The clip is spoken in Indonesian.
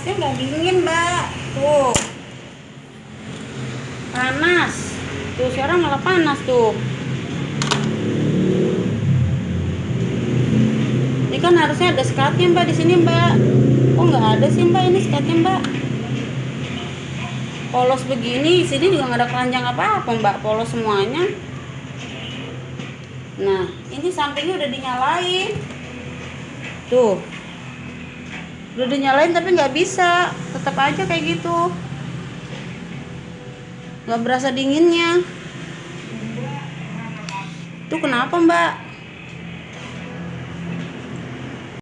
Panasnya nggak dingin, Mbak. Tuh. Panas. Tuh sekarang malah panas tuh. Ini kan harusnya ada sekatnya, Mbak, di sini, Mbak. Oh, nggak ada sih, Mbak, ini sekatnya, Mbak. Polos begini, sini juga nggak ada keranjang apa-apa, Mbak. Polos semuanya. Nah, ini sampingnya udah dinyalain. Tuh. Udah dinyalain tapi nggak bisa. Tetap aja kayak gitu. Nggak berasa dinginnya. Tuh kenapa, Mbak?